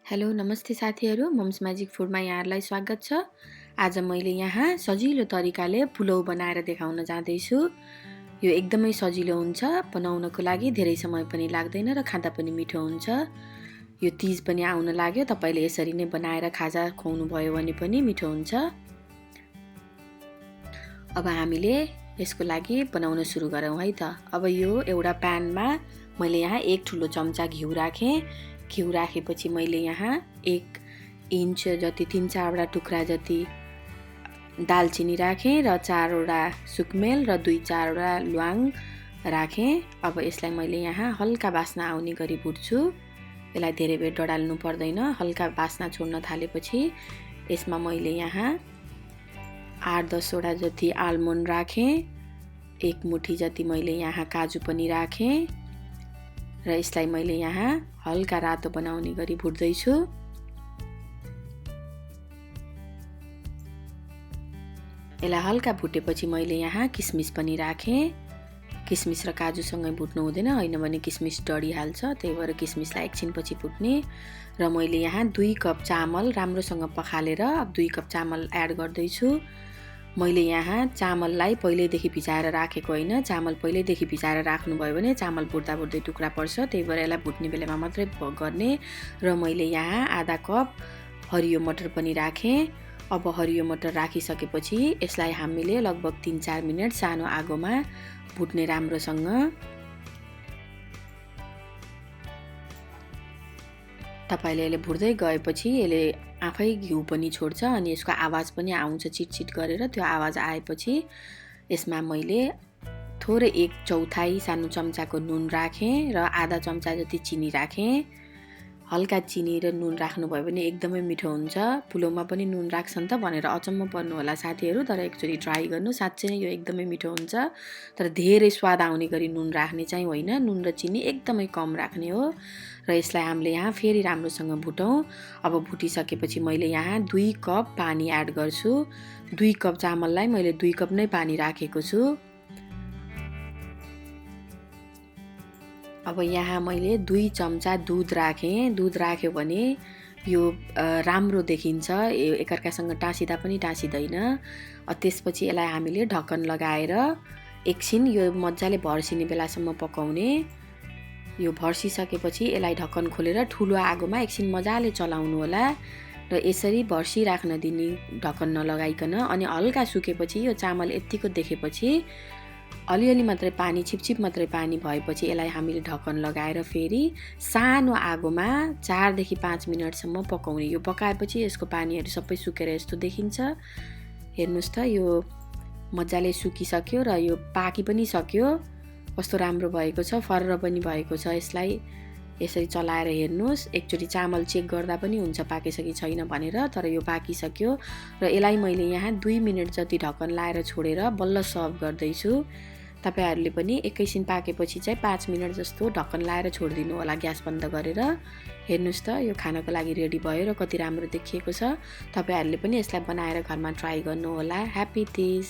Hello नमस्ते साथीहरू, mums magic फुडमा यहाँहरूलाई स्वागत छ। आज मैले यहाँ सजिलो तरिकाले पुलाउ बनाएर देखाउन जाँदैछु। यो एकदमै सजिलो हुन्छ, बनाउनको लागि धेरै समय पनि लाग्दैन र खाँदा पनि मिठो हुन्छ। यो तीज पनि आउन लाग्यो, तपाईले यसरी नै बनाएर खाजा खुवाउनु भयो भने पनि मिठो हुन्छ। अब हामीले यसको लागि बनाउन सुरु गरौँ है त। अब यो एउटा प्यानमा मैले यहाँ 1 ठुलो चम्चा घिउ राखेँ। घिउ राखेपछि मैले यहाँ 1 इन्च जति 3-4 टुक्रा जति दालचिनी राखेँ र 4वटा सुकमेल र 2-4वटा ल्वाङ राखेँ। अब यसलाई मैले यहाँ हल्का बास्ना आउने गरी भुट्छु। यसलाई धेरै बेर डडाल्नु पर्दैन। हल्का बास्ना छोड्न थालेपछि यसमा मैले यहाँ 8-10वटा जति आल्मोन्ड राखेँ। 1 मुठी जति मैले यहाँ काजु पनि राखेँ र यसलाई मैले यहाँ हल्का रातो बनाउने गरी भुट्दैछु। यसलाई हल्का भुटेपछि मैले यहाँ किसमिस पनि राखेँ। किसमिस र काजुसँगै भुट्नु हुँदैन, हैन भने किसमिस डढिहाल्छ, त्यही भएर किसमिसलाई एकछिनपछि भुट्ने। र मैले यहाँ 2 कप चामल राम्रोसँग पखालेर 2 कप चामल एड गर्दैछु। मैले यहाँ चामललाई पहिल्यैदेखि भिजाएर राखेको होइन। चामल पहिल्यैदेखि भिजाएर राख्नुभयो भने चामल भुट्दा भुट्दै टुक्रा पर्छ, त्यही भएर यसलाई भुट्ने बेलामा मात्रै गर्ने। र मैले यहाँ आधा कप हरियो मटर पनि राखेँ। अब हरियो मटर राखिसकेपछि यसलाई हामीले लगभग 3-4 मिनेट सानो आगोमा भुट्ने राम्रोसँग। तपाईले यसले भुट्दै गएपछि यसले आफै घिउ पनि छोड्छ अनि यसको आवाज पनि आउँछ चिटचिट गरेर। त्यो आवाज आएपछि यसमा मैले थोरै 1/4 सानो चम्चाको नुन राखेँ र आधा चम्चा जति चिनी राखेँ। हल्का चिनी र नुन राख्नुभयो भने एकदमै मिठो हुन्छ। पुलाउमा पनि नुन राख्छन् त भनेर अचम्म पर्नु होला साथीहरू, तर एकचोटि ट्राई गर्नु, साँच्चै नै यो एकदमै मिठो हुन्छ। तर धेरै स्वाद आउने गरी नुन राख्ने चाहिँ होइन, नुन र चिनी एकदमै कम राख्ने हो। र यसलाई हामीले यहाँ फेरि राम्रोसँग भुटौँ। अब भुटिसकेपछि मैले यहाँ 2 कप पानी एड गर्छु। 2 कप चामललाई मैले 2 कप नै पानी राखेको छु। अब यहाँ मैले 2 चम्चा दूध राखेँ। दूध राख्यो भने यो राम्रो देखिन्छ, एकअर्कासँग टाँसिदा पनि टाँसिदैन। त्यसपछि यसलाई हामीले ढक्कन लगाएर एकछिन यो मजाले भर्सिने बेलासम्म पकाउने। यो भर्सिसकेपछि यसलाई ढक्कन खोलेर ठुलो आगोमा एकछिन मजाले चलाउनु होला र यसरी भर्सिराख्न दिने ढक्कन नलगाइकन। अनि हल्का सुकेपछि यो चामल यतिको देखेपछि अलिअलि मात्रै पानी, छिपछिप मात्रै पानी भएपछि यसलाई हामीले ढक्कन लगाएर फेरि सानो आगोमा 4देखि 5 मिनेटसम्म पकाउने। यो पकाएपछि यसको पानीहरू सबै सुकेर यस्तो देखिन्छ। हेर्नुस् त, यो मजाले सुकिसक्यो र यो पाकी पनि सक्यो। कस्तो राम्रो भएको छ, फर्र पनि भएको छ। यसलाई यसरी चलाएर हेर्नुस्, एकचोटि चामल चेक गर्दा पनि हुन्छ पाकेछ कि छैन भनेर। तर यो पाकिसक्यो र यसलाई मैले यहाँ 2 मिनेट जति ढक्कन लाएर छोडेर बल्ल सर्भ गर्दैछु। तपाईहरुले पनि एकैछिन पाकेपछि चाहिँ 5 मिनेट जस्तो ढक्कन लाएर छोडिदिनु होला ग्यास बन्द गरेर। हेर्नुस् त, यो खानको लागि रेडी भयो र कति राम्रो देखिएको छ। तपाईहरुले पनि यसलाई बनाएर घरमा ट्राई गर्नु होला। ह्यापी तीज।